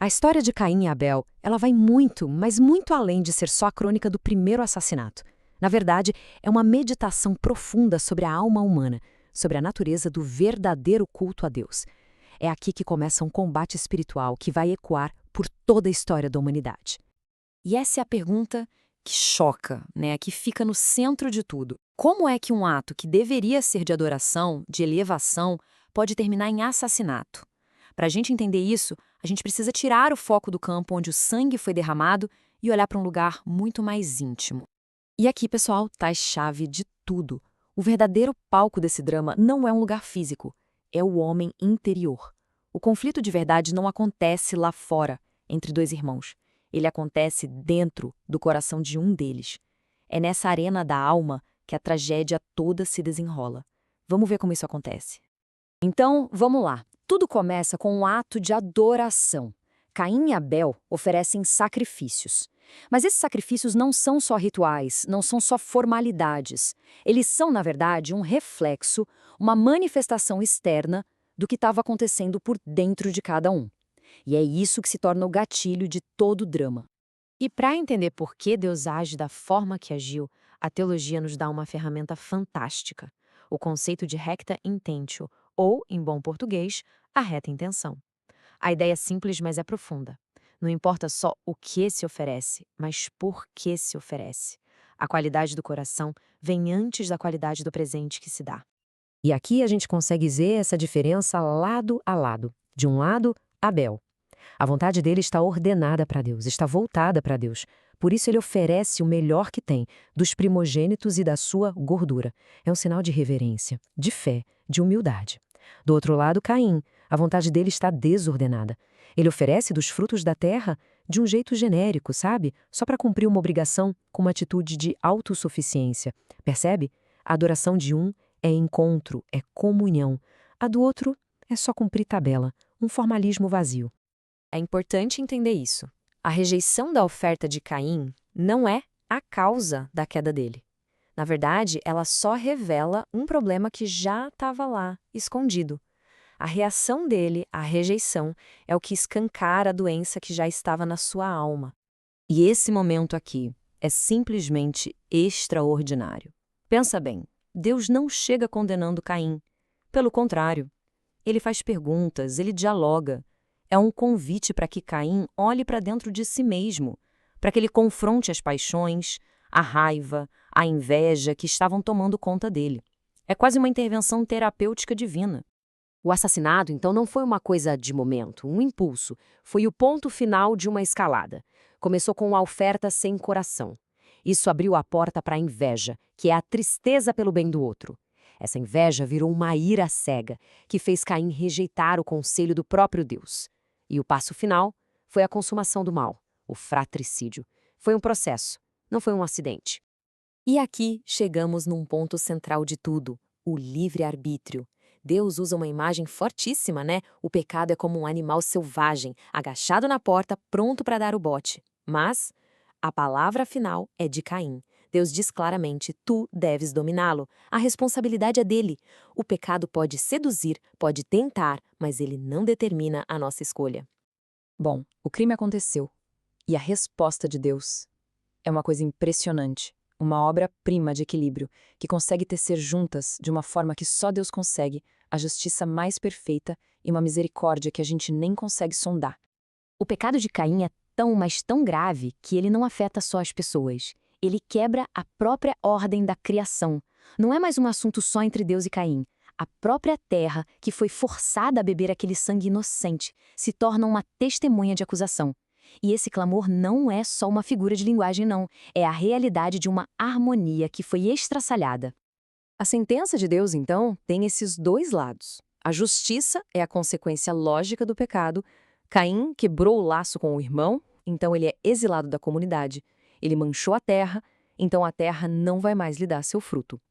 A história de Caim e Abel, ela vai muito, mas muito além de ser só a crônica do primeiro assassinato. Na verdade, é uma meditação profunda sobre a alma humana, sobre a natureza do verdadeiro culto a Deus. É aqui que começa um combate espiritual que vai ecoar por toda a história da humanidade. E essa é a pergunta que choca, né? Que fica no centro de tudo. Como é que um ato que deveria ser de adoração, de elevação, pode terminar em assassinato? Para a gente entender isso, a gente precisa tirar o foco do campo onde o sangue foi derramado e olhar para um lugar muito mais íntimo. E aqui, pessoal, está a chave de tudo. O verdadeiro palco desse drama não é um lugar físico, é o homem interior. O conflito de verdade não acontece lá fora, entre dois irmãos. Ele acontece dentro do coração de um deles. É nessa arena da alma que a tragédia toda se desenrola. Vamos ver como isso acontece. Então, vamos lá. Tudo começa com um ato de adoração. Caim e Abel oferecem sacrifícios. Mas esses sacrifícios não são só rituais, não são só formalidades. Eles são, na verdade, um reflexo, uma manifestação externa do que estava acontecendo por dentro de cada um. E é isso que se torna o gatilho de todo o drama. E para entender por que Deus age da forma que agiu, a teologia nos dá uma ferramenta fantástica: o conceito de recta intentio, ou, em bom português, a reta intenção. A ideia é simples, mas é profunda. Não importa só o que se oferece, mas por que se oferece. A qualidade do coração vem antes da qualidade do presente que se dá. E aqui a gente consegue ver essa diferença lado a lado. De um lado, Abel. A vontade dele está ordenada para Deus, está voltada para Deus. Por isso ele oferece o melhor que tem, dos primogênitos e da sua gordura. É um sinal de reverência, de fé, de humildade. Do outro lado, Caim. A vontade dele está desordenada. Ele oferece dos frutos da terra de um jeito genérico, sabe? Só para cumprir uma obrigação com uma atitude de autossuficiência. Percebe? A adoração de um é encontro, é comunhão. A do outro é só cumprir tabela, um formalismo vazio. É importante entender isso. A rejeição da oferta de Caim não é a causa da queda dele. Na verdade, ela só revela um problema que já estava lá, escondido. A reação dele à rejeição é o que escancara a doença que já estava na sua alma. E esse momento aqui é simplesmente extraordinário. Pensa bem, Deus não chega condenando Caim. Pelo contrário, ele faz perguntas, ele dialoga. É um convite para que Caim olhe para dentro de si mesmo, para que ele confronte as paixões, a raiva, a inveja que estavam tomando conta dele. É quase uma intervenção terapêutica divina. O assassinato, então, não foi uma coisa de momento, um impulso. Foi o ponto final de uma escalada. Começou com uma oferta sem coração. Isso abriu a porta para a inveja, que é a tristeza pelo bem do outro. Essa inveja virou uma ira cega, que fez Caim rejeitar o conselho do próprio Deus. E o passo final foi a consumação do mal, o fratricídio. Foi um processo, não foi um acidente. E aqui chegamos num ponto central de tudo, o livre-arbítrio. Deus usa uma imagem fortíssima, né? O pecado é como um animal selvagem, agachado na porta, pronto para dar o bote. Mas a palavra final é de Caim. Deus diz claramente: tu deves dominá-lo. A responsabilidade é dele. O pecado pode seduzir, pode tentar, mas ele não determina a nossa escolha. Bom, o crime aconteceu. E a resposta de Deus é uma coisa impressionante. Uma obra-prima de equilíbrio, que consegue tecer juntas, de uma forma que só Deus consegue, a justiça mais perfeita e uma misericórdia que a gente nem consegue sondar. O pecado de Caim é tão, mas tão grave que ele não afeta só as pessoas. Ele quebra a própria ordem da criação. Não é mais um assunto só entre Deus e Caim. A própria terra, que foi forçada a beber aquele sangue inocente, se torna uma testemunha de acusação. E esse clamor não é só uma figura de linguagem, não. É a realidade de uma harmonia que foi estraçalhada. A sentença de Deus, então, tem esses dois lados. A justiça é a consequência lógica do pecado. Caim quebrou o laço com o irmão, então ele é exilado da comunidade. Ele manchou a terra, então a terra não vai mais lhe dar seu fruto.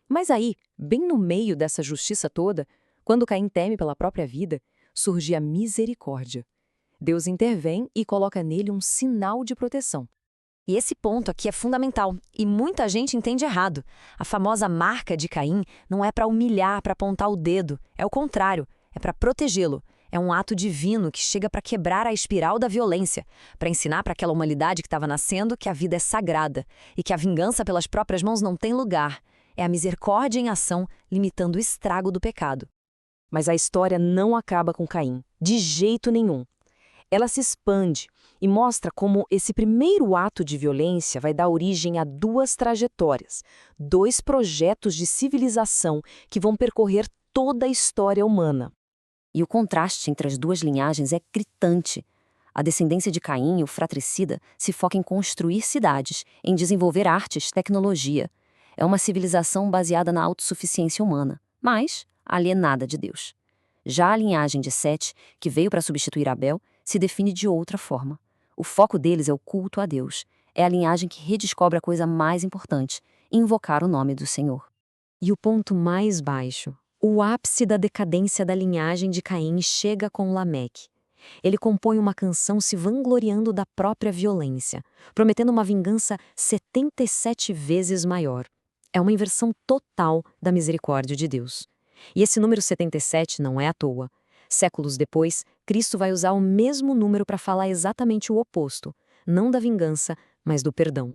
Mas aí, bem no meio dessa justiça toda, quando Caim teme pela própria vida, surge a misericórdia. Deus intervém e coloca nele um sinal de proteção. E esse ponto aqui é fundamental, e muita gente entende errado. A famosa marca de Caim não é para humilhar, para apontar o dedo, é o contrário, é para protegê-lo. É um ato divino que chega para quebrar a espiral da violência, para ensinar para aquela humanidade que estava nascendo que a vida é sagrada e que a vingança pelas próprias mãos não tem lugar. É a misericórdia em ação, limitando o estrago do pecado. Mas a história não acaba com Caim, de jeito nenhum. Ela se expande e mostra como esse primeiro ato de violência vai dar origem a duas trajetórias, dois projetos de civilização que vão percorrer toda a história humana. E o contraste entre as duas linhagens é gritante. A descendência de Caim, o fratricida, se foca em construir cidades, em desenvolver artes, tecnologia. É uma civilização baseada na autossuficiência humana, mas alienada de Deus. Já a linhagem de Sete, que veio para substituir Abel, se define de outra forma. O foco deles é o culto a Deus. É a linhagem que redescobre a coisa mais importante, invocar o nome do Senhor. E o ponto mais baixo, o ápice da decadência da linhagem de Caim chega com Lameque. Ele compõe uma canção se vangloriando da própria violência, prometendo uma vingança 77 vezes maior. É uma inversão total da misericórdia de Deus. E esse número 77 não é à toa. Séculos depois, Cristo vai usar o mesmo número para falar exatamente o oposto, não da vingança, mas do perdão.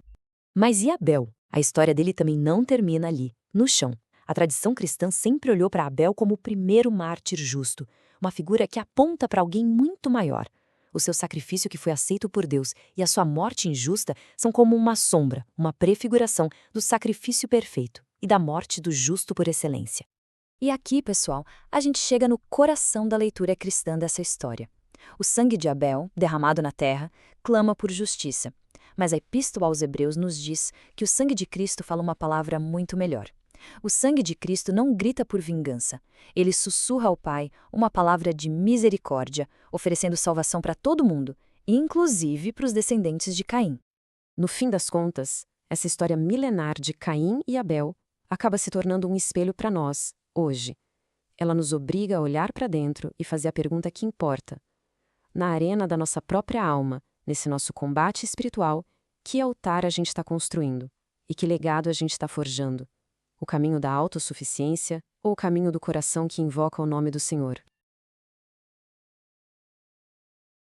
Mas e Abel? A história dele também não termina ali, no chão. A tradição cristã sempre olhou para Abel como o primeiro mártir justo, uma figura que aponta para alguém muito maior. O seu sacrifício que foi aceito por Deus e a sua morte injusta são como uma sombra, uma prefiguração do sacrifício perfeito e da morte do justo por excelência. E aqui, pessoal, a gente chega no coração da leitura cristã dessa história. O sangue de Abel, derramado na terra, clama por justiça. Mas a Epístola aos Hebreus nos diz que o sangue de Cristo fala uma palavra muito melhor. O sangue de Cristo não grita por vingança. Ele sussurra ao Pai uma palavra de misericórdia, oferecendo salvação para todo mundo, inclusive para os descendentes de Caim. No fim das contas, essa história milenar de Caim e Abel acaba se tornando um espelho para nós, hoje. Ela nos obriga a olhar para dentro e fazer a pergunta que importa. Na arena da nossa própria alma, nesse nosso combate espiritual, que altar a gente está construindo? E que legado a gente está forjando? O caminho da autossuficiência ou o caminho do coração que invoca o nome do Senhor?